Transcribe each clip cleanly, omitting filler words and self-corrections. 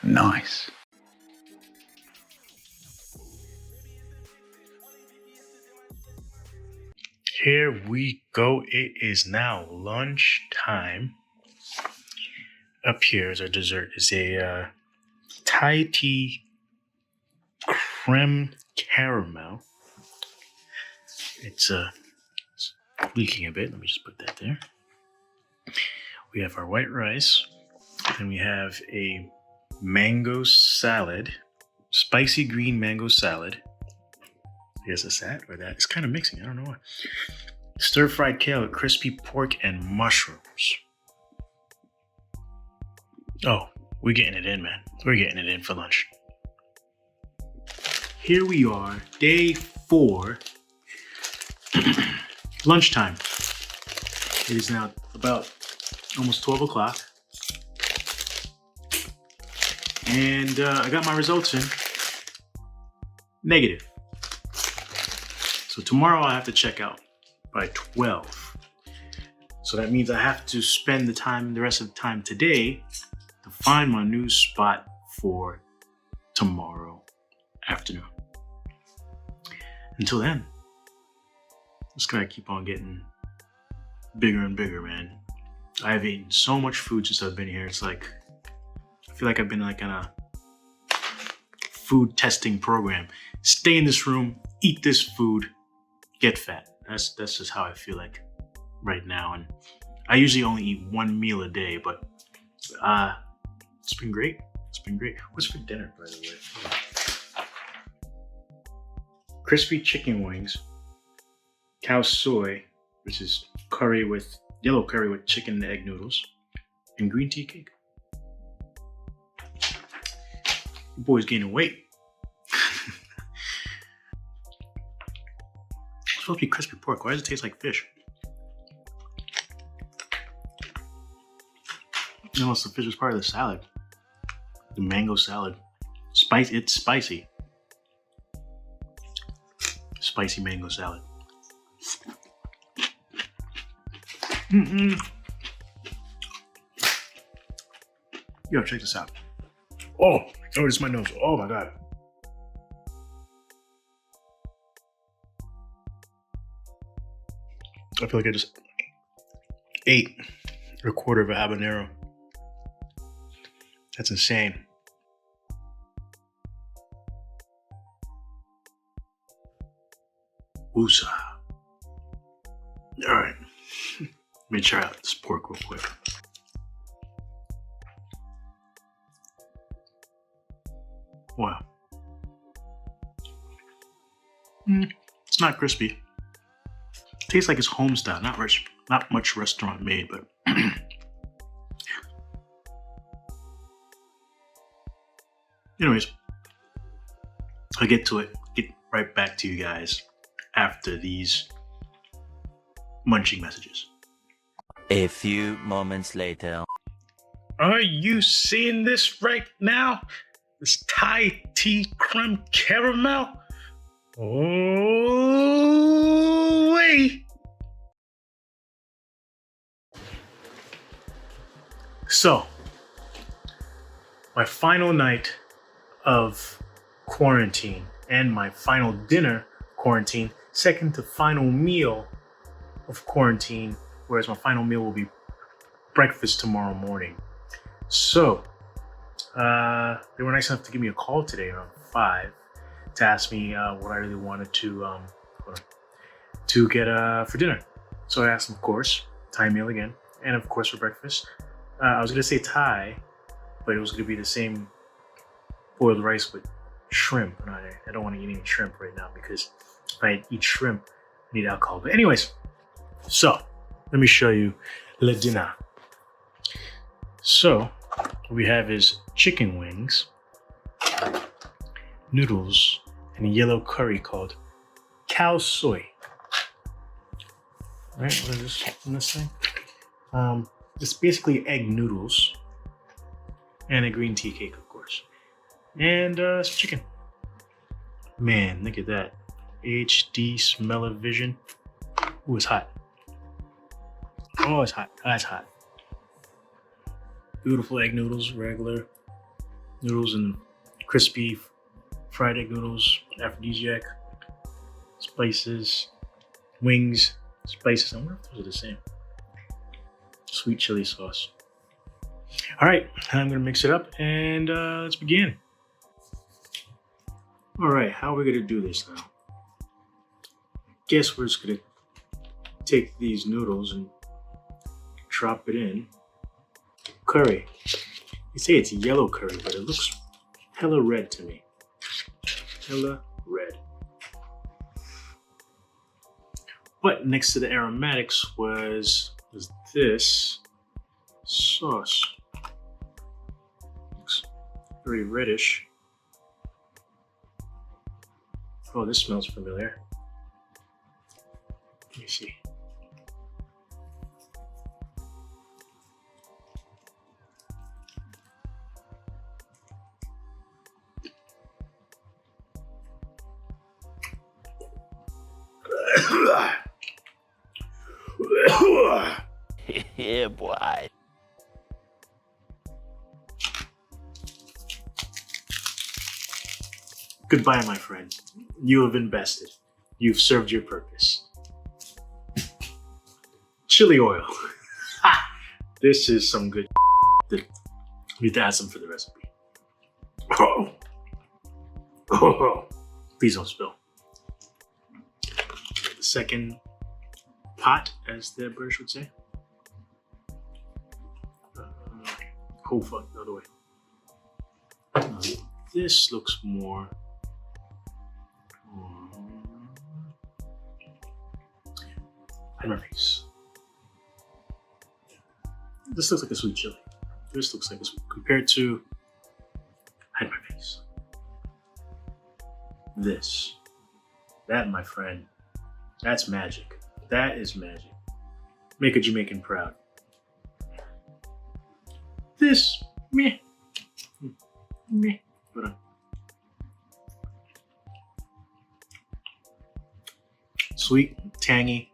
Nice. Here we go. It is now lunch time. Up here is our dessert. Is a Thai tea creme caramel. It's leaking a bit. Let me just put that there. We have our white rice. And we have a mango salad. Spicy green mango salad. I guess it's that or that. It's kind of mixing. I don't know why. Stir-fried kale with crispy pork and mushrooms. Oh, we're getting it in, man. We're getting it in for lunch. Here we are, day 4. Lunchtime. It is now about almost 12 o'clock. And I got my results in. Negative. So tomorrow I have to check out by 12. So that means I have to spend the rest of the time today to find my new spot for tomorrow afternoon. Until then, just gotta keep on getting bigger and bigger, man. I've eaten so much food since I've been here. It's like, I feel like I've been like in a food testing program. Stay in this room, eat this food, get fat. That's just how I feel like right now. And I usually only eat one meal a day, but it's been great. It's been great. What's for dinner, by the way? Crispy chicken wings, cow soy, which is yellow curry with chicken and egg noodles, and green tea cake. Your boy's gaining weight. It's supposed to be crispy pork. Why does it taste like fish? No, it's the fish is part of the salad. The mango salad. It's spicy. Spicy mango salad. Yo, check this out. Oh, this is my nose. Oh my God. I feel like I just ate a quarter of a habanero. That's insane. Woosah. All right. Let me try out this pork real quick. Wow. It's not crispy. Tastes like it's home style, not much restaurant made, but anyways, I'll get to it. Get right back to you guys after these munching messages. A few moments later. Are you seeing this right now? This Thai tea creme caramel? Oh, wait. So, my final night of quarantine and my final dinner quarantine, second to final meal of quarantine, whereas my final meal will be breakfast tomorrow morning. So, they were nice enough to give me a call today around 5 to ask me what I really wanted to get for dinner. So I asked them, of course, Thai meal again, and of course for breakfast. I was gonna say Thai, but it was gonna be the same boiled rice with shrimp. And I don't want to eat any shrimp right now because if I eat shrimp, I need alcohol. But anyways, so let me show you le dinner. So what we have is chicken wings, noodles, and a yellow curry called cow soy. Right, what is this thing? It's basically egg noodles and a green tea cake, of course, and some chicken. Man, look at that HD smell-o-vision. Ooh, it's hot. Oh, it's hot. That's hot. Beautiful egg noodles, regular. noodles and crispy fried egg noodles, aphrodisiac, spices, wings, spices. I wonder if those are the same. Sweet chili sauce. All right, I'm gonna mix it up and let's begin. All right, how are we gonna do this now? Guess we're just gonna take these noodles and drop it in. Curry. You say it's yellow curry, but it looks hella red to me. Hella red. But next to the aromatics was this sauce. Looks very reddish. Oh, this smells familiar. Let me see. Yeah, boy. Goodbye, my friend. You have invested. You've served your purpose. Chili oil. Ha! This is some good. We need to add some for the recipe. Oh. Oh. Please don't spill. The second pot, as the British would say. Oh fuck, the other way. This looks more. Hide my face. This looks like a sweet chili. This looks like a sweet, compared to hide my face. This, that, my friend, that's magic. That is magic. Make a Jamaican proud. This, meh, meh. Hold on. Sweet, tangy,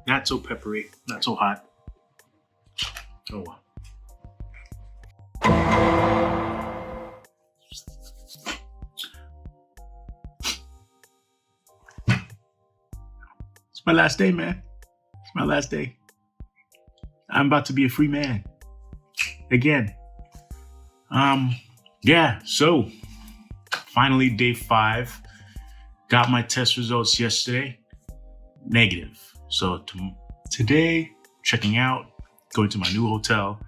not so peppery, not so hot. Oh wow. It's my last day, man. It's my last day. I'm about to be a free man. Again. Yeah, so finally day 5. Got my test results yesterday. Negative. So today, checking out, going to my new hotel,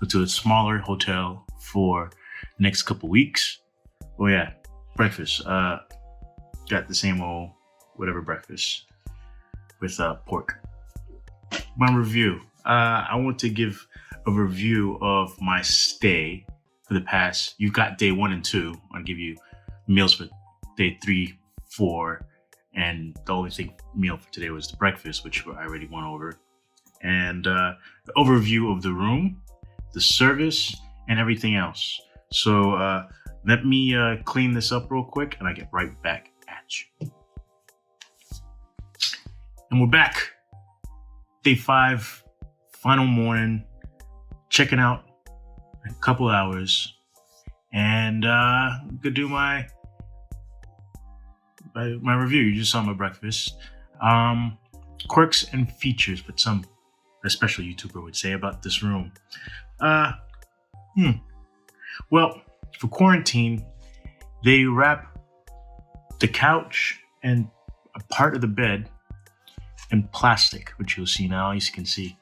go to a smaller hotel for the next couple weeks. Oh yeah, breakfast. Got the same old whatever breakfast with pork. My review. I want to give a review of my stay for the past. You've got day 1 and 2. I'll give you meals for day 3, 4, and the only meal for today was the breakfast, which I already went over. And the overview of the room, the service, and everything else. So let me clean this up real quick, and I get right back at you. And we're back. Day 5, final morning, checking out in a couple hours, and gonna do my review. You just saw my breakfast. Quirks and features, but some especially YouTuber would say about this room. Well, for quarantine, they wrap the couch and a part of the bed in plastic, which you'll see now. As you can see,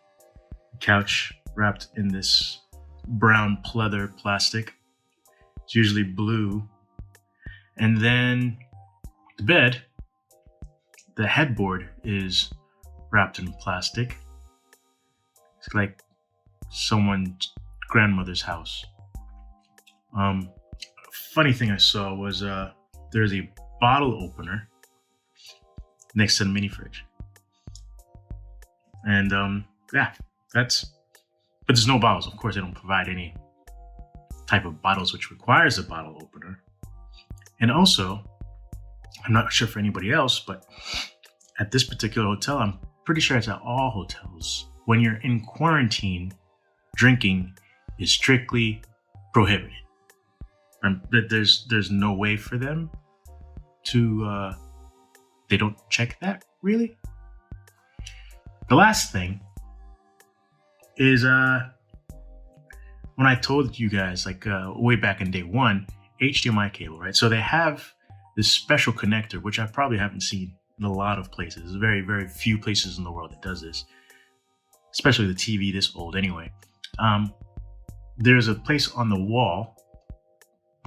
the couch wrapped in this brown pleather plastic. It's usually blue. And then the bed, the headboard is wrapped in plastic. It's like someone's grandmother's house. Funny thing I saw was there's a bottle opener next to the mini fridge. And yeah, but there's no bottles. Of course, they don't provide any type of bottles which requires a bottle opener. And also, I'm not sure for anybody else, but at this particular hotel, I'm pretty sure it's at all hotels. When you're in quarantine, drinking is strictly prohibited. that there's no way for them to they don't check that really. The last thing is when I told you guys like way back in day one, HDMI cable, right? So they have this special connector, which I probably haven't seen in a lot of places. There's very, very few places in the world that does this, especially the TV this old anyway. There's a place on the wall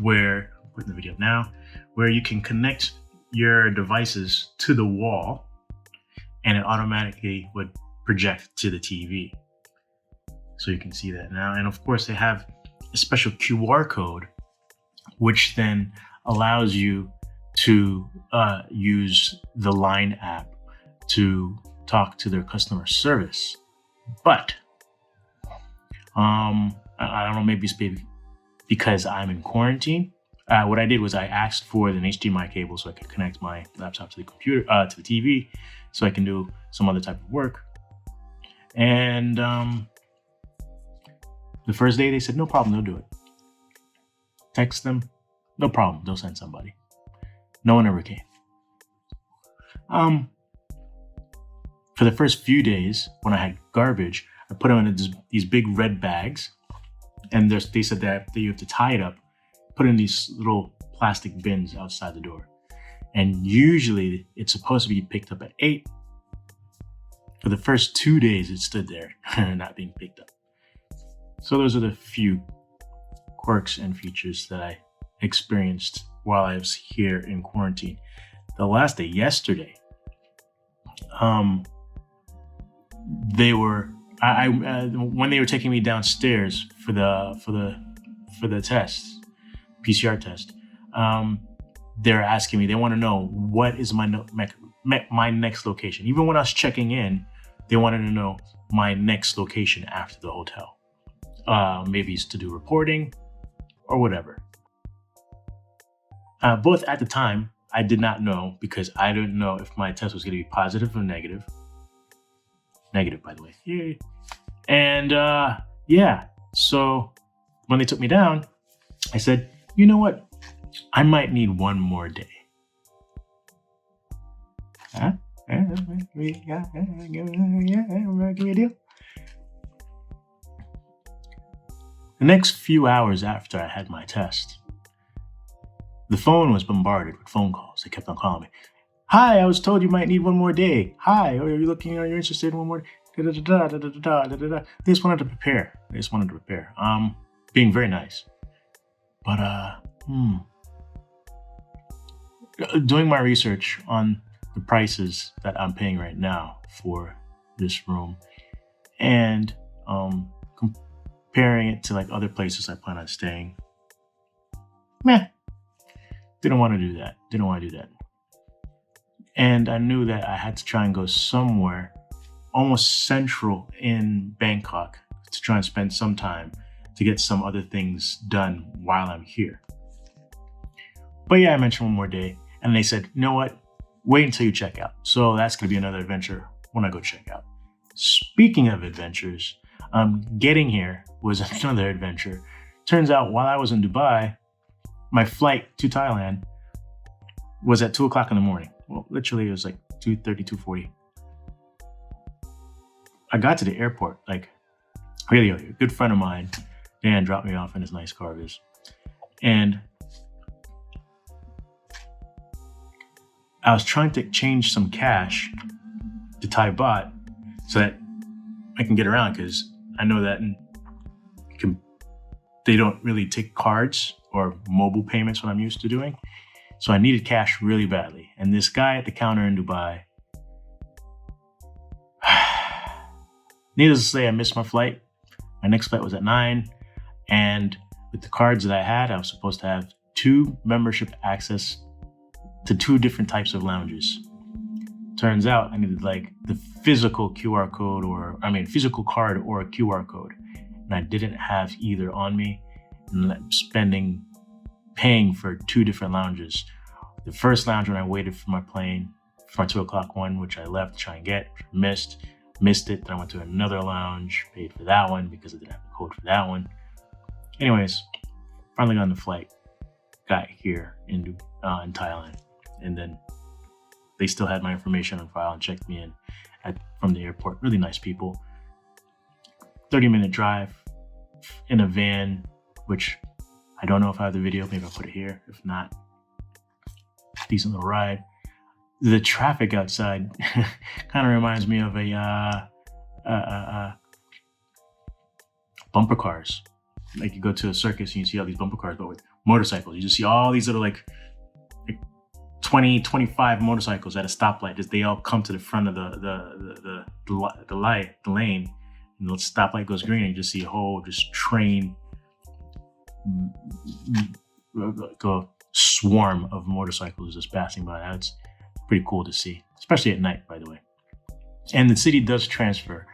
where, I'm putting the video up now, where you can connect your devices to the wall and it automatically would project to the TV. So you can see that now. And of course they have a special QR code, which then allows you to use the Line app to talk to their customer service. But I don't know, maybe it's because I'm in quarantine. What I did was I asked for an HDMI cable so I could connect my laptop to the computer, to the TV, so I can do some other type of work. And the first day they said, no problem, they'll do it. Text them, no problem, they'll send somebody. No one ever came. For the first few days when I had garbage, I put them in these big red bags, and they said that you have to tie it up, put it in these little plastic bins outside the door. And usually it's supposed to be picked up at 8. For the first 2 days, it stood there, not being picked up. So those are the few quirks and features that I experienced while I was here in quarantine. The last day, yesterday, they were when they were taking me downstairs for the test, PCR test. They're asking me. They want to know what is my next location. Even when I was checking in, they wanted to know my next location after the hotel. Maybe it's to do reporting or whatever. Both at the time, I did not know because I didn't know if my test was going to be positive or negative. Negative, by the way. Yay. And yeah, so when they took me down, I said, you know what? I might need one more day. Huh? Give me a deal. The next few hours after I had my test, the phone was bombarded with phone calls. They kept on calling me. Hi, I was told you might need one more day. Hi, are you looking? Are you interested in one more? They just wanted to prepare. Being very nice. But doing my research on the prices that I'm paying right now for this room, and comparing it to like other places I plan on staying. Didn't want to do that. And I knew that I had to try and go somewhere almost central in Bangkok to try and spend some time to get some other things done while I'm here. But yeah, I mentioned one more day, and they said, you know what? Wait until you check out. So that's going to be another adventure when I go check out. Speaking of adventures, getting here was another adventure. Turns out while I was in Dubai, my flight to Thailand was at 2 o'clock in the morning. Well, literally it was like 2:30, 2:40. I got to the airport, like really, a good friend of mine, Dan, dropped me off in his nice car of his. And I was trying to change some cash to Thai baht so that I can get around, because I know that they don't really take cards or mobile payments when I'm used to doing. So I needed cash really badly. And this guy at the counter in Dubai, needless to say, I missed my flight. My next flight was at 9. And with the cards that I had, I was supposed to have 2 membership access to 2 different types of lounges. Turns out I needed like the physical QR code physical card or a QR code. And I didn't have either on me, and paying for 2 different lounges. The first lounge when I waited for my plane, for my 2 o'clock one, which I left to try and get, missed it. Then I went to another lounge, paid for that one because I didn't have the code for that one. Anyways, finally got on the flight. got here in Thailand, and then they still had my information on file and checked me in from the airport. Really nice people. 30-minute drive in a van, which I don't know if I have the video. Maybe I'll put it here. If not, decent little ride. The traffic outside kind of reminds me of a bumper cars. Like you go to a circus and you see all these bumper cars, but with motorcycles. You just see all these little like 20, 25 motorcycles at a stoplight. Just they all come to the front of the lane, and the stoplight goes green, and you just see a whole just train, like a swarm of motorcycles just passing by. That's pretty cool to see, especially at night, by the way. And the city does change for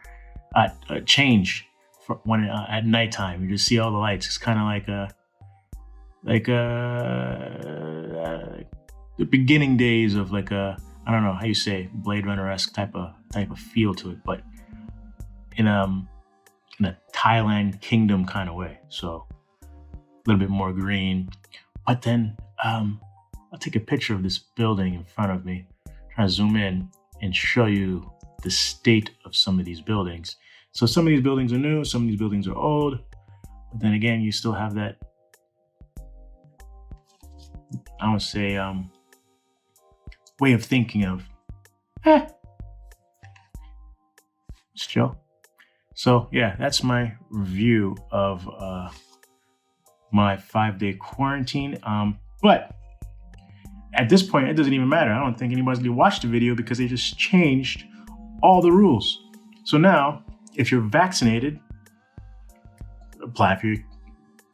when at nighttime. You just see all the lights. It's kind of like the beginning days of like I don't know how you say, Blade Runner-esque type of feel to it, but in a Thailand kingdom kind of way. So a little bit more green. But then I'll take a picture of this building in front of me, try to zoom in and show you the state of some of these buildings. So some of these buildings are new, some of these buildings are old, but then again, you still have that, I would say, way of thinking of, it's chill. So yeah, that's my review of my 5-day quarantine. But at this point, it doesn't even matter. I don't think anybody's gonna watch the video because they just changed all the rules. So now, if you're vaccinated, apply for your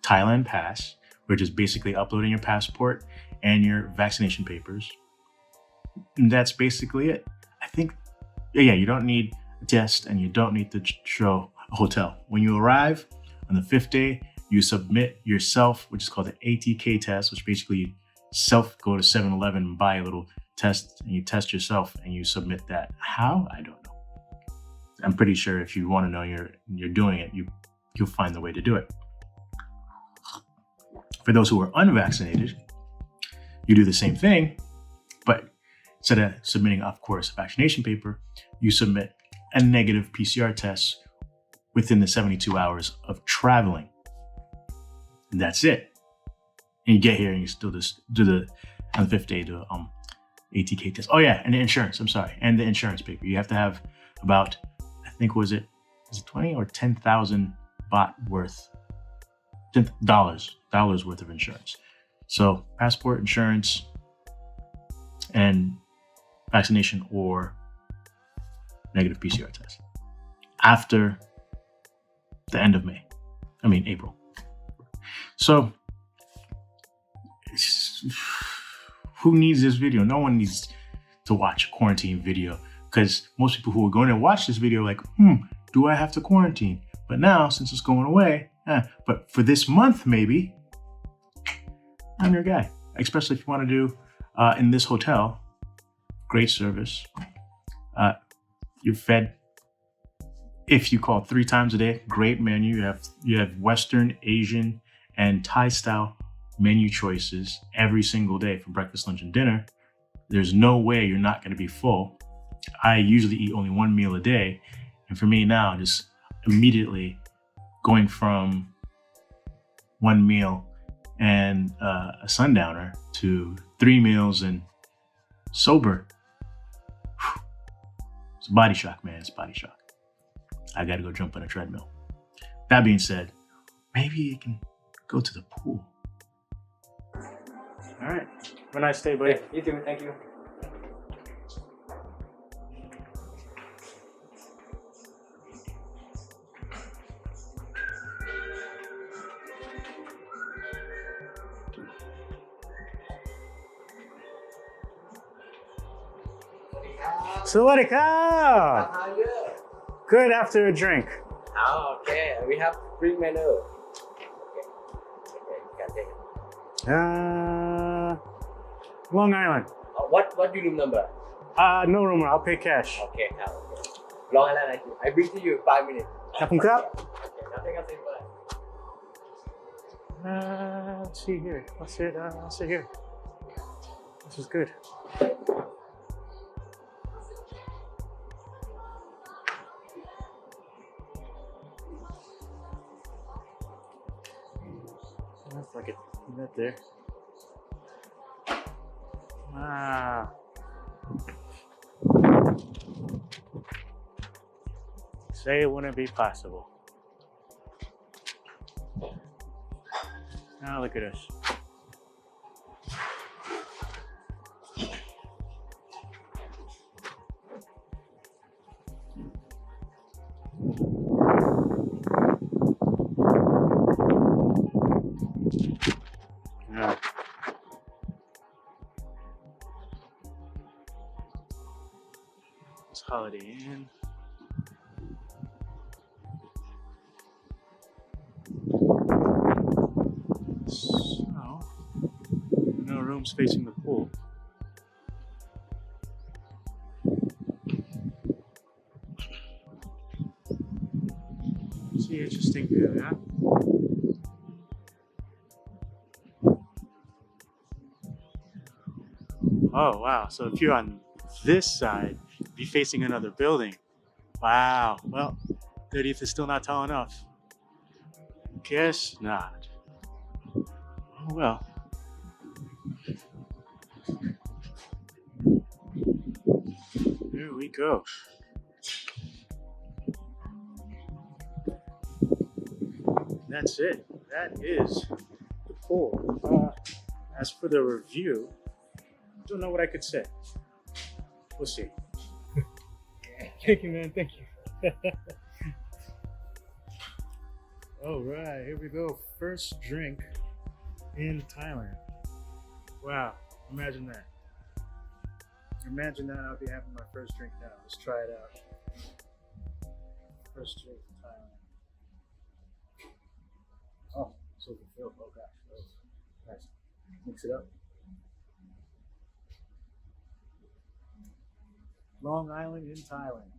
Thailand pass, which is basically uploading your passport and your vaccination papers. And that's basically it. I think, yeah, you don't need a test and you don't need to show a hotel. When you arrive on the 5th day, you submit yourself, which is called the ATK test, which basically go to 7-Eleven and buy a little test and you test yourself and you submit that. How? I don't know. I'm pretty sure if you want to know you're doing it, you'll find the way to do it. For those who are unvaccinated, you do the same thing, but instead of submitting, of course, a vaccination paper, you submit a negative PCR test within the 72 hours of traveling. And that's it. And you get here and you still just do on the 5th day, the ATK test. Oh yeah, and the insurance, I'm sorry. And the insurance paper. You have to have about, I think, is it 20 or 10,000 baht worth, $10 worth of insurance. So passport, insurance, and vaccination or negative PCR test after the end of April. So who needs this video? No one needs to watch a quarantine video, because most people who are going to watch this video are like, do I have to quarantine? But now, since it's going away, but for this month, maybe, I'm your guy. Especially if you want to do in this hotel, great service. You're fed, if you call 3 times a day, great menu. You have Western, Asian, and Thai style menu choices every single day for breakfast, lunch, and dinner. There's no way you're not going to be full. I usually eat only 1 meal a day. And for me now, just immediately going from 1 meal and a sundowner to 3 meals and sober. It's a body shock, man. It's a body shock. I got to go jump on a treadmill. That being said, maybe you can go to the pool. All right. Have a nice day, buddy. You too. Thank you. Sawadee ka! How are you? Good after a drink. Oh, okay. We have drink menu. Okay, you can take it. Long Island. What your room number? No room. I'll pay cash. Okay, Long Island. I bring to you 5 minutes. ขอบคุณครับ Okay, nothing else in mind. Let's see here. Let's sit here. This is good. That's like it. Right there. Wow. Say it wouldn't be possible. Now look at us. Yeah. It's Holiday Inn. So, no rooms facing the pool. See, interesting view, yeah? Oh, wow. So if you're on this side, you'd be facing another building. Wow. Well, 30th is still not tall enough. Guess not. Oh, well. Here we go. That's it. That is the pool. As for the review, don't know what I could say. We'll see. Thank you, man. Thank you. All right, here we go. First drink in Thailand. Wow, imagine that. Imagine that I'll be having my first drink now. Let's try it out. First drink in Thailand. Oh, so fulfilled. Oh gosh. Oh, nice. Mix it up. Long Island in Thailand.